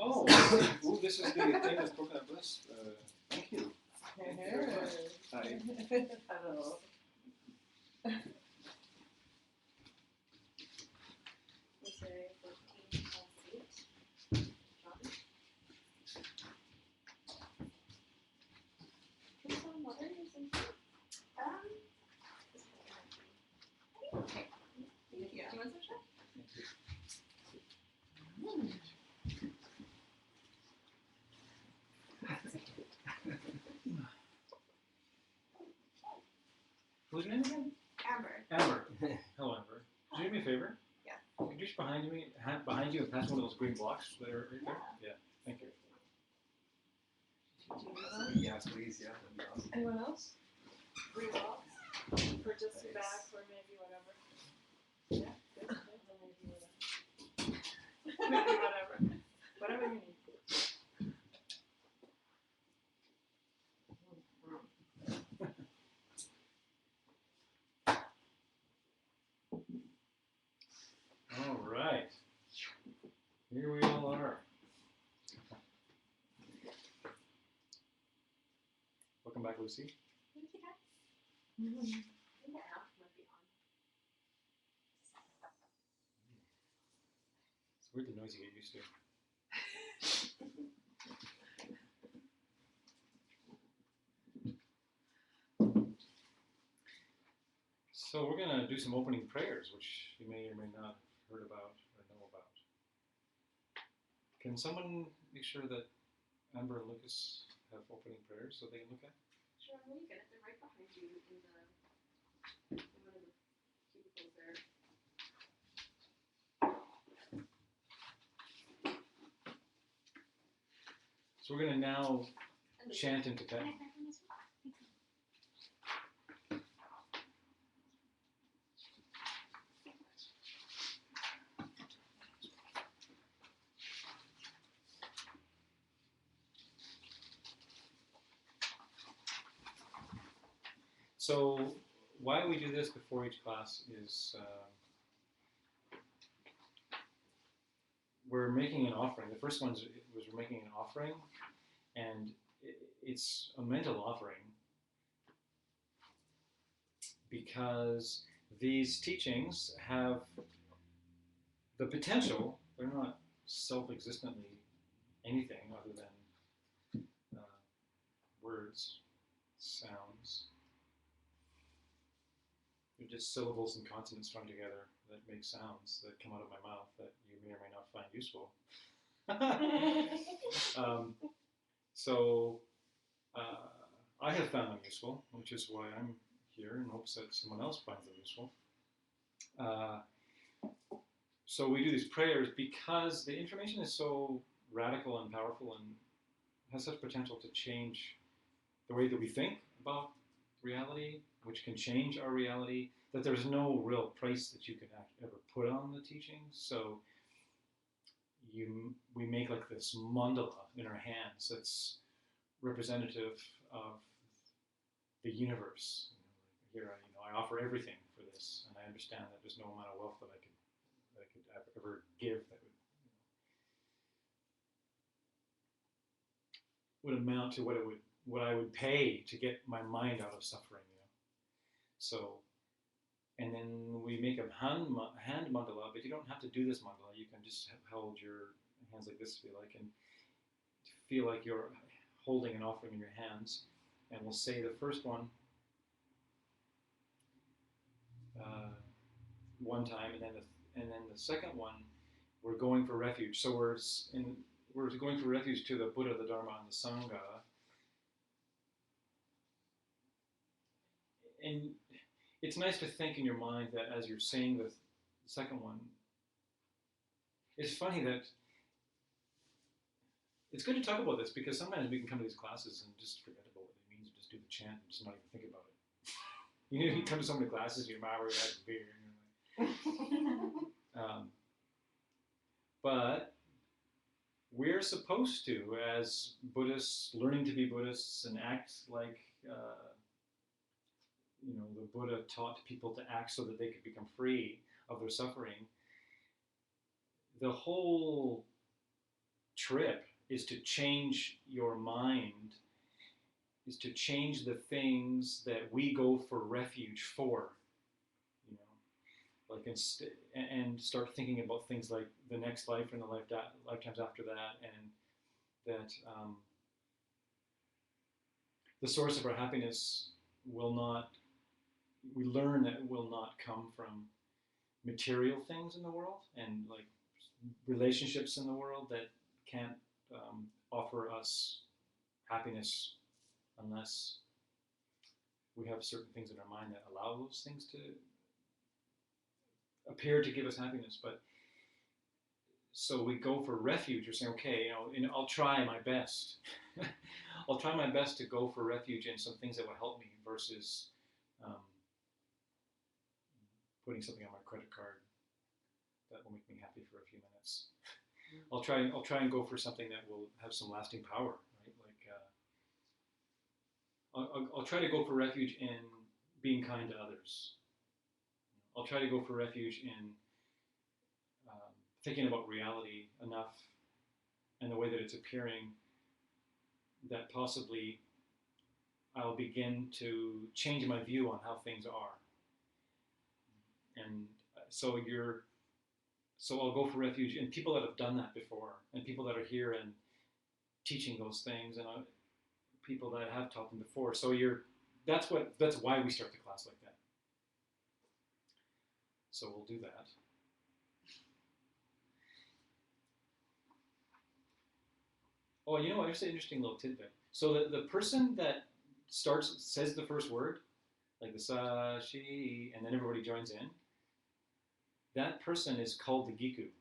Oh, ooh, this is the thing that's broken up list. Thank you. Thank you very much. Hello. Is there 14 plus 8? John? Can some water or something? Okay. Thank you. Do you want some shot? Who's your name again? Amber. Amber. Hello, Amber. Could you do me a favor? Yeah. Could you reach behind you and pass one of those green blocks that are right there? Yeah. Thank you. Yes, please, yeah. That'd be awesome. Anyone else? 3 balls? For just Thanks. back or maybe whatever. Yeah, good. Maybe whatever. Whatever you need. All right. Here we all are. Welcome back, Lucy. Thank you, guys. I think the app might be on. It's weird the noise you get used to. So we're going to do some opening prayers, which you may or may not have heard about or know about. Can someone make sure that Amber and Lucas have opening prayers so they can look at? Sure, well, you get it. They're right behind you in one of the cubicles there. So we're going to now And chant in Tibetan. Can I grab one as well? Thank you. So why we do this before each class is we're making an offering. The first one was we're making an offering, and it's a mental offering because these teachings have the potential, they're not self-existently anything other than words, sounds. They're just syllables and consonants strung together that make sounds that come out of my mouth that you may or may not find useful. So I have found them useful, which is why I'm here in hopes that someone else finds them useful. So we do these prayers because the information is so radical and powerful and has such potential to change the way that we think about reality, which can change our reality, that there's no real price that you can ever put on the teachings. So we make like this mandala in our hands that's representative of the universe. Here, I offer everything for this, and I understand that there's no amount of wealth that I could ever give that would amount to what I would pay to get my mind out of suffering. So, and then we make a hand mandala, but you don't have to do this mandala. You can just hold your hands like this if you like, and feel like you're holding an offering in your hands. And we'll say the first one one time, and then the second one, we're going for refuge. So we're going for refuge to the Buddha, the Dharma, and the Sangha. And it's nice to think in your mind that as you're saying the second one, it's funny that it's good to talk about this because sometimes we can come to these classes and just forget about what it means and just do the chant and just not even think about it. You come to so many classes, you're having beer, and you're like, but we're supposed to, as Buddhists, learning to be Buddhists and act like the Buddha taught people to act so that they could become free of their suffering. the whole trip is to change your mind, is to change the things that we go for refuge for, you know, like and start thinking about things like the next life and the lifetimes after that, and that the source of our happiness will not, we learn that it will not come from material things in the world and like relationships in the world that can't offer us happiness unless we have certain things in our mind that allow those things to appear to give us happiness. But so we go for refuge. We're saying, okay, you know, I'll try my best. I'll try my best to go for refuge in some things that will help me versus putting something on my credit card that will make me happy for a few minutes. I'll try and go for something that will have some lasting power, right? Like I'll try to go for refuge in being kind to others. I'll try to go for refuge in thinking about reality enough and the way that it's appearing that possibly I'll begin to change my view on how things are. And so I'll go for refuge in people that have done that before, and people that are here and teaching those things, and people that have taught them before. So that's why we start the class like that. So we'll do that. Oh, you know what? Here's an interesting little tidbit. So the person that says the first word, like the sa, shi, and then everybody joins in, that person is called the Giku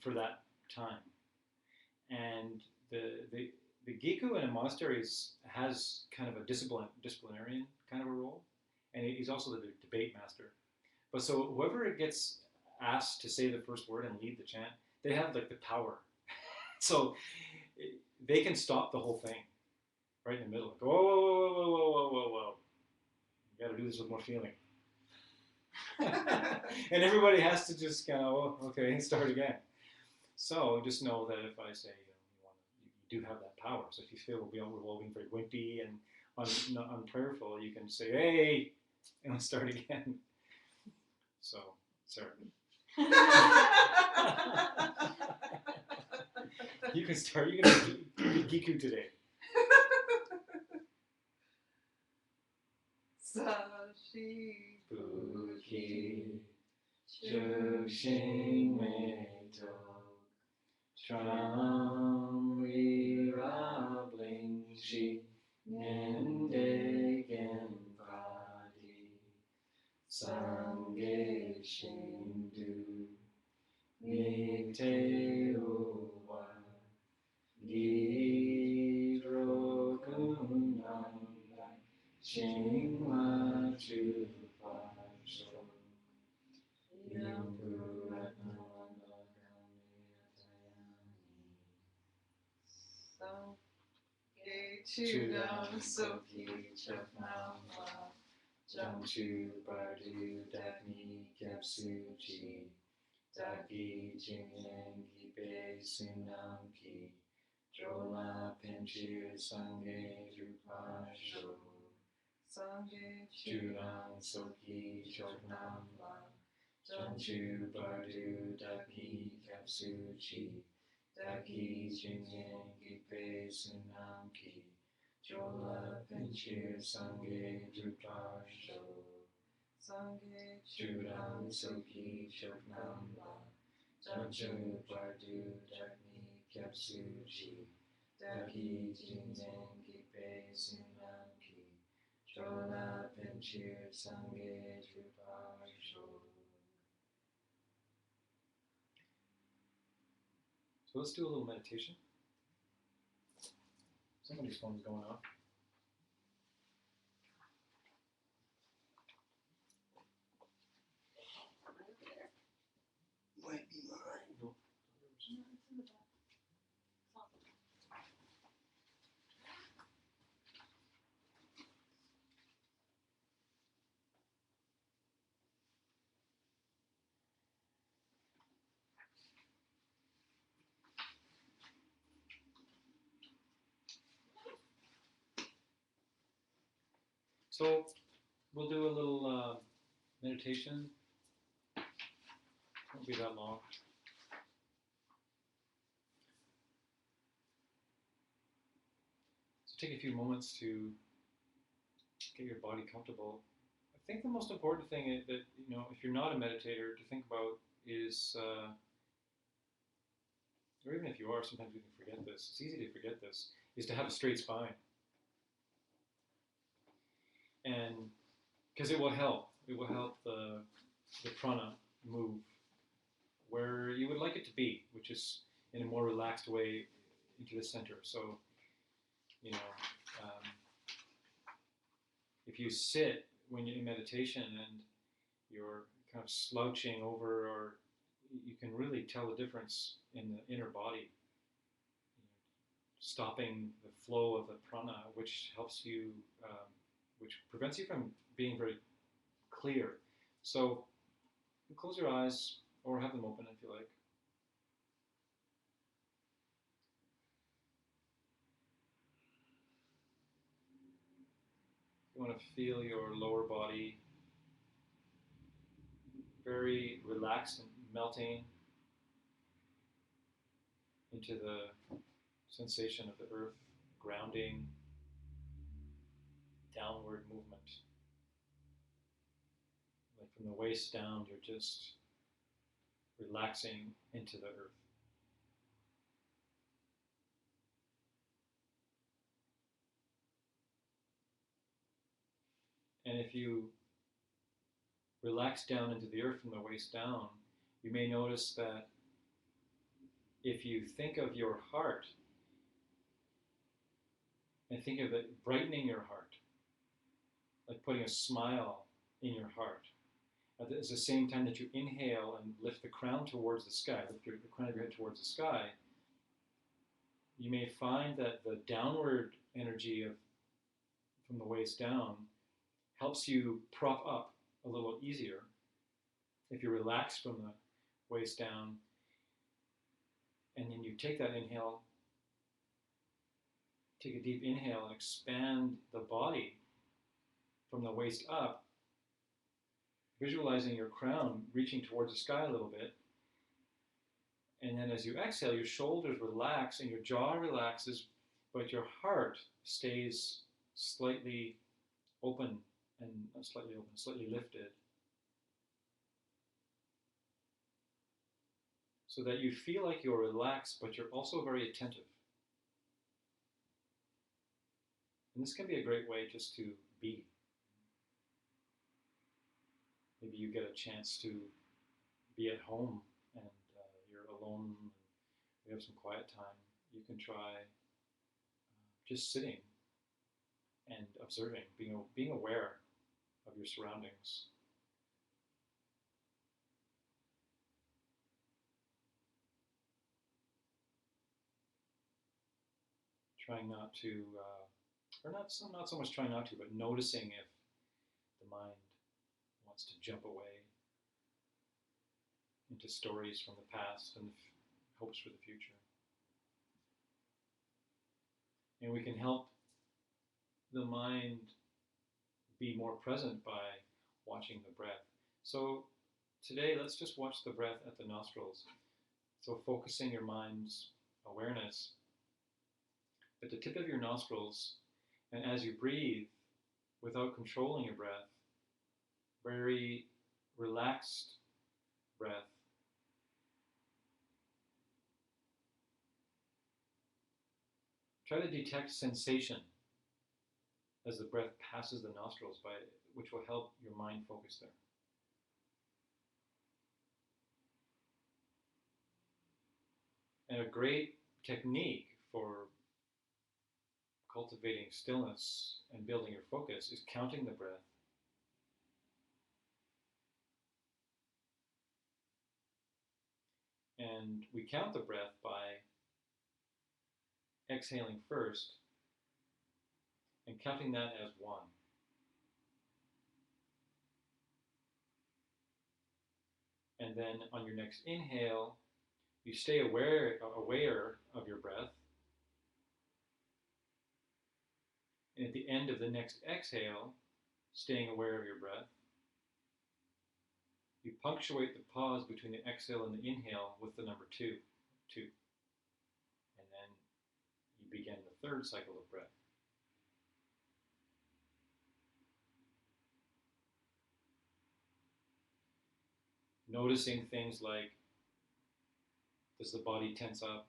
for that time. And the Giku in a monastery has kind of a disciplinarian kind of a role, and he's also the debate master. But so whoever gets asked to say the first word and lead the chant, they have like the power. So they can stop the whole thing right in the middle. Like, whoa, whoa, whoa, whoa, whoa, whoa, whoa, whoa. You got to do this with more feeling. And everybody has to just kind of, oh, okay, start again. So just know that if I say, you do have that power. So if you feel we're being very wimpy and unprayerful, you can say, hey, and start again. So, sorry. You can start. You can be Giku today. Sashi Buki Jushin Meito Tram Rabling Shi Nende Genpadi Sange Shindu Nite Uwa Gidro Kunam Shingwa Chupa Sho Yampuratna So Chudam Soki Chapnam Jamchu Bardu Dagni Kyapsuchi Dagi Jinyan Gipe Sunam Ki Drola Pinchir Sange Drupasho Sange Chudam Soki Choknam Jamchu Bardu Dagi Kyapsuchi Dagi Jinyan Gipe Sunam Ki Drola Pinchir Sange Drupasho Sange Chudam Soki Choknam Jamchu Bardu Dagni Kyapsuchi Dagi Jinyan Gipe Sunam Ki Drola Pinchir Sange Drupasho. So let's do a little meditation. Somebody's phone's going off. Might be mine. No. It's in the back. So we'll do a little meditation. Won't be that long. So take a few moments to get your body comfortable. I think the most important thing that, if you're not a meditator, to think about is, or even if you are, sometimes we can forget this. It's easy to forget this. Is to have a straight spine, and because it will help. It will help the prana move where you would like it to be, which is in a more relaxed way into the center. So, if you sit when you're in meditation and you're kind of slouching over, or you can really tell the difference in the inner body, stopping the flow of the prana, which helps you, which prevents you from being very clear. So close your eyes or have them open if you like. You want to feel your lower body very relaxed and melting into the sensation of the earth, grounding, downward movement. Like from the waist down, you're just relaxing into the earth. And if you relax down into the earth from the waist down, you may notice that if you think of your heart and think of it brightening your heart, like putting a smile in your heart, at the same time that you inhale and lift the crown towards the sky, lift the crown of your head towards the sky, you may find that the downward energy from the waist down helps you prop up a little easier if you relax from the waist down, and then you take that inhale, take a deep inhale and expand the body from the waist up, visualizing your crown reaching towards the sky a little bit. And then as you exhale, your shoulders relax and your jaw relaxes, but your heart stays slightly open, and not slightly open, slightly lifted. So that you feel like you're relaxed, but you're also very attentive. And this can be a great way just to be. Maybe you get a chance to be at home and you're alone and you have some quiet time. You can try just sitting and observing, being aware of your surroundings. Trying not to, or not so much trying not to, but noticing if the mind wants to jump away into stories from the past and hopes for the future. And we can help the mind be more present by watching the breath. So today, let's just watch the breath at the nostrils. So focusing your mind's awareness at the tip of your nostrils, and as you breathe, without controlling your breath, very relaxed breath. Try to detect sensation as the breath passes the nostrils, which will help your mind focus there. And a great technique for cultivating stillness and building your focus is counting the breath. And we count the breath by exhaling first and counting that as 1. And then on your next inhale, you stay aware of your breath. And at the end of the next exhale, staying aware of your breath. You punctuate the pause between the exhale and the inhale with the number 2, 2. And then you begin the third cycle of breath. Noticing things like, does the body tense up?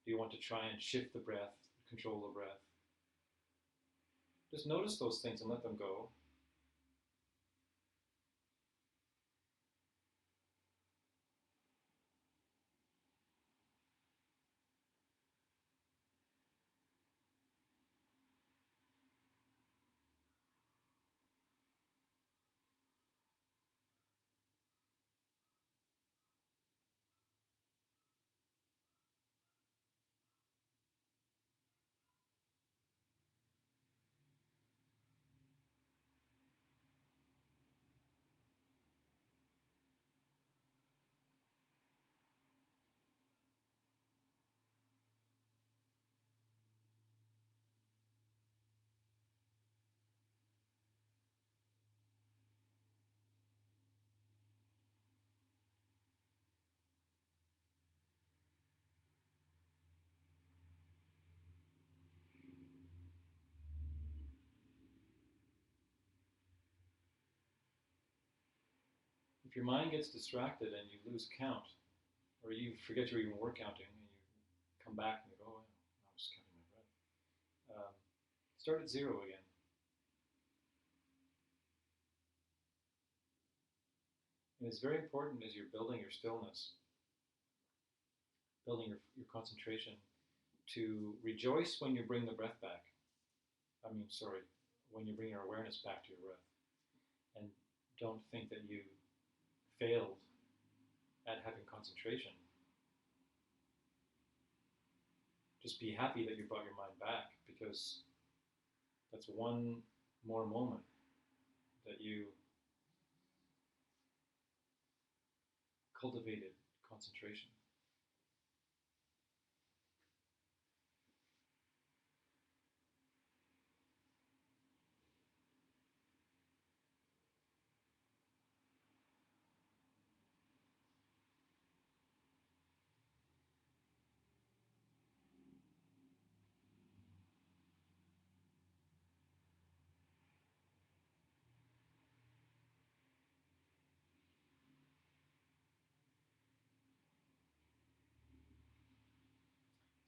Do you want to try and shift the breath, control the breath? Just notice those things and let them go. If your mind gets distracted and you lose count, or you forget you even were counting, and you come back and you go, oh, I was counting my breath. Start at 0 again. And it's very important as you're building your stillness, building your concentration, to rejoice when you bring the breath back. When you bring your awareness back to your breath. And don't think that you failed at having concentration. Just be happy that you brought your mind back, because that's one more moment that you cultivated concentration.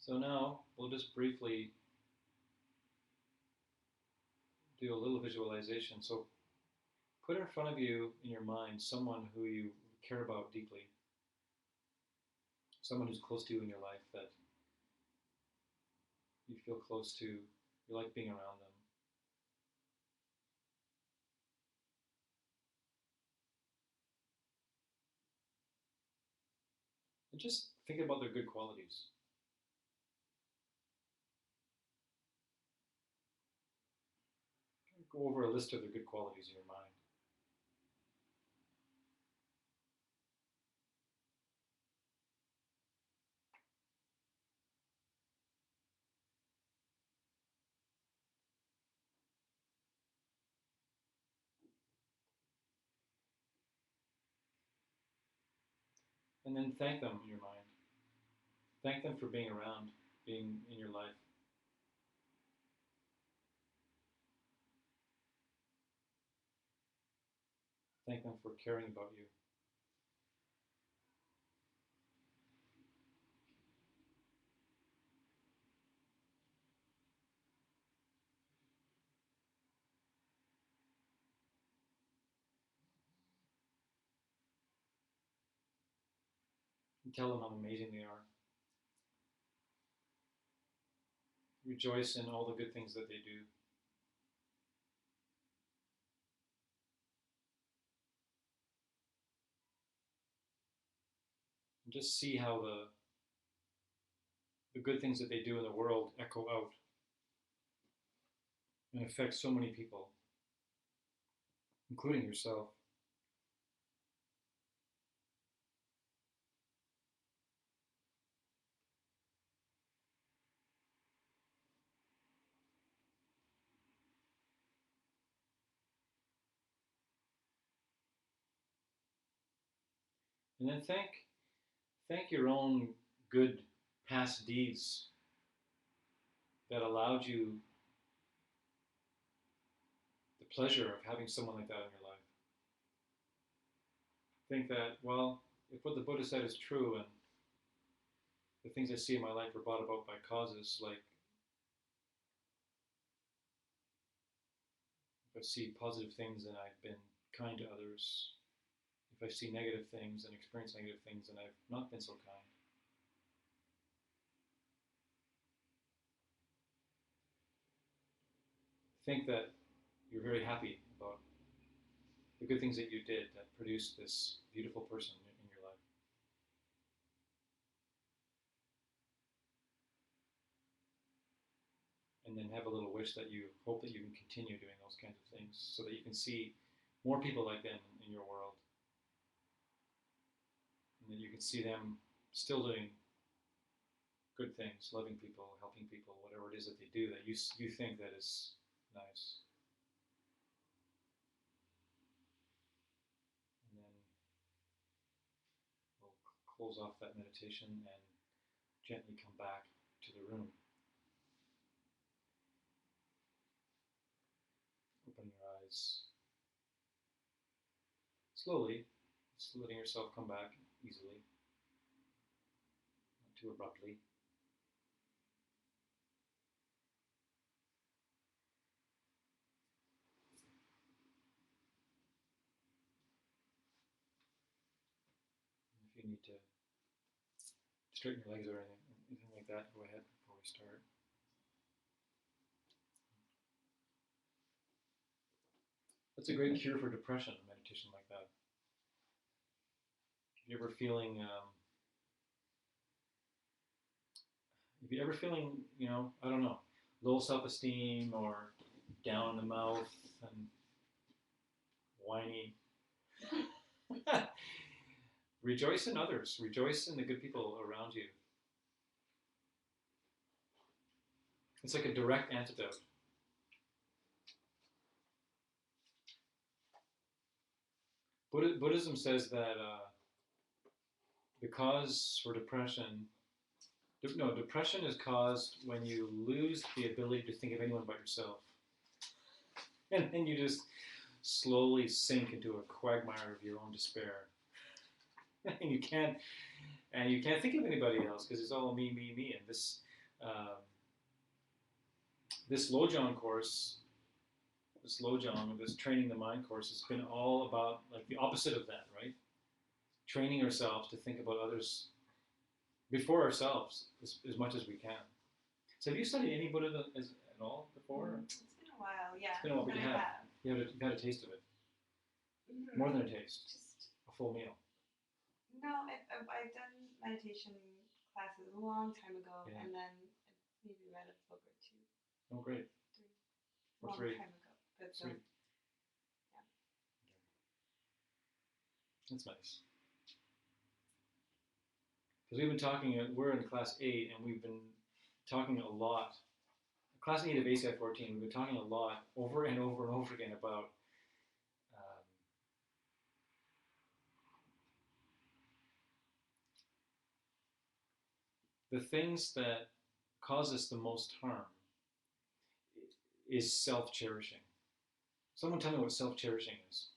So now we'll just briefly do a little visualization. So put in front of you in your mind someone who you care about deeply, someone who's close to you in your life that you feel close to, you like being around them. And just think about their good qualities. Go over a list of their good qualities in your mind. And then thank them in your mind. Thank them for being around, being in your life. Thank them for caring about you. And tell them how amazing they are. Rejoice in all the good things that they do. And just see how the good things that they do in the world echo out and affect so many people, including yourself. And then thank your own good past deeds that allowed you the pleasure of having someone like that in your life. Think that, well, if what the Buddha said is true and the things I see in my life are brought about by causes, like if I see positive things and I've been kind to others, if I see negative things and experience negative things and I've not been so kind. Think that you're very happy about the good things that you did that produced this beautiful person in your life. And then have a little wish that you hope that you can continue doing those kinds of things so that you can see more people like them in your world. And then you can see them still doing good things, loving people, helping people, whatever it is that they do that you think that is nice. And then we'll close off that meditation and gently come back to the room. Open your eyes slowly, just letting yourself come back easily, not too abruptly. If you need to straighten your legs or anything like that, go ahead before we start. That's a great cure for depression, a meditation like that. If you're ever feeling, I don't know, low self-esteem or down in the mouth and whiny, rejoice in others. Rejoice in the good people around you. It's like a direct antidote. Buddhism says that the cause for depression is caused when you lose the ability to think of anyone but yourself. And then you just slowly sink into a quagmire of your own despair. and you can't think of anybody else because it's all me, me, me. And this Lojong course, this training the mind course has been all about like the opposite of that, right? Training ourselves to think about others before ourselves as much as we can. So have you studied any Buddhism at all before? It's been a while, yeah. It's been a while, but you have. You've had a taste of it. Mm-hmm. More than a taste. Just A full meal. no, I've done meditation classes a long time ago, Yeah. and then I maybe read a book or two. Oh, great. Or Long three. time ago, but Three. yeah. That's nice. Because we've been talking, we're in class 8, and we've been talking a lot. Class 8 of ACI 14, we've been talking a lot over and over and over again about the things that cause us the most harm is self-cherishing. Someone tell me what self-cherishing is.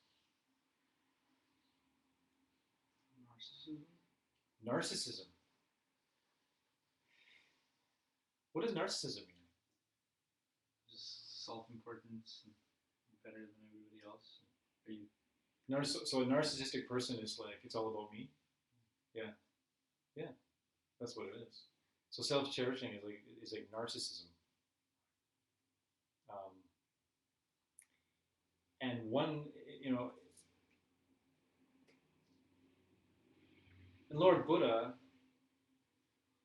Narcissism. Narcissism. What does narcissism mean? Just self-importance and better than everybody else. Are you? So a narcissistic person is like, it's all about me? Yeah. Yeah. That's what it is. So self-cherishing is like narcissism. And one, and Lord Buddha,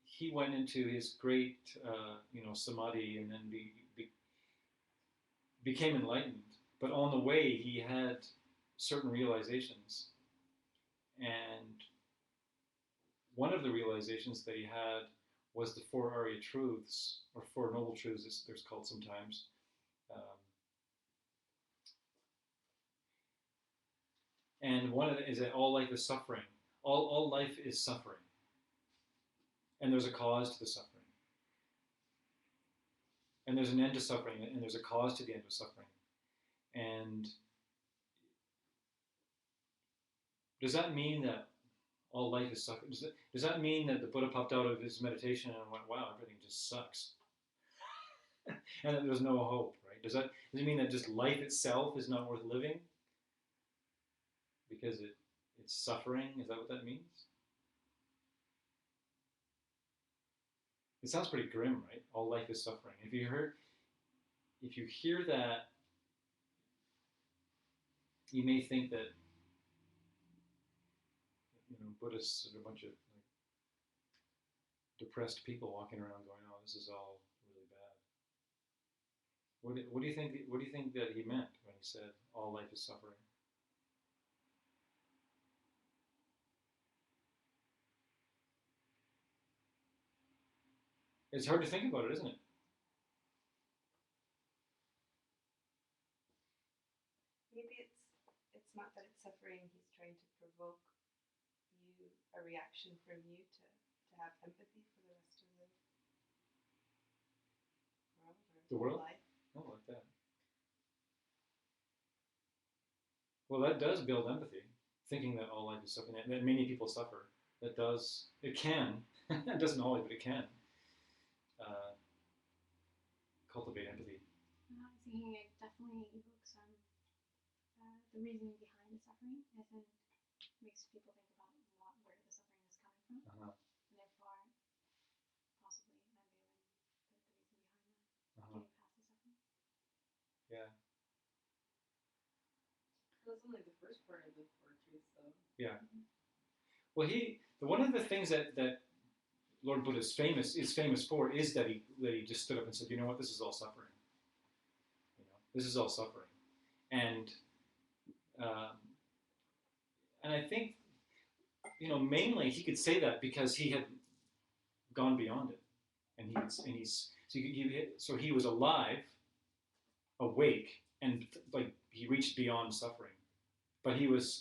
he went into his great, samadhi and then became enlightened. But on the way, he had certain realizations. And one of the realizations that he had was the 4 Arya Truths, or 4 Noble Truths, as they're called sometimes. And one of them is that all life is suffering. All life is suffering, and there's a cause to the suffering, and there's an end to suffering, and there's a cause to the end of suffering. And does that mean that all life is suffering? Does that mean that the Buddha popped out of his meditation and went, "Wow, everything just sucks," and that there's no hope, right? Does it mean that just life itself is not worth living because it's suffering? Is that what that means? It sounds pretty grim, right? All life is suffering. If you hear that, you may think that Buddhists are a bunch of like, depressed people walking around going, "Oh, this is all really bad." What do you think? What do you think that he meant when he said all life is suffering? It's hard to think about it, isn't it? Maybe it's not that it's suffering. He's trying to provoke a reaction from you to have empathy for the rest of the world or life. Oh, like that. Well, that does build empathy, thinking that all life is suffering, that many people suffer. It can, it doesn't always, but it can cultivate empathy. I was thinking it definitely evokes the reasoning behind the suffering. I think makes people think about where the suffering is coming from, Uh-huh. and therefore possibly unveiling the reason behind that, Uh-huh. getting past the suffering. Yeah. That's only the first part of the Four Truths, though. Yeah. Well, one of the things that Lord Buddha is famous for is that he just stood up and said, "You know what? This is all suffering. This is all suffering," and I think mainly he could say that because he had gone beyond it, and so he was alive, awake, and like he reached beyond suffering, but he was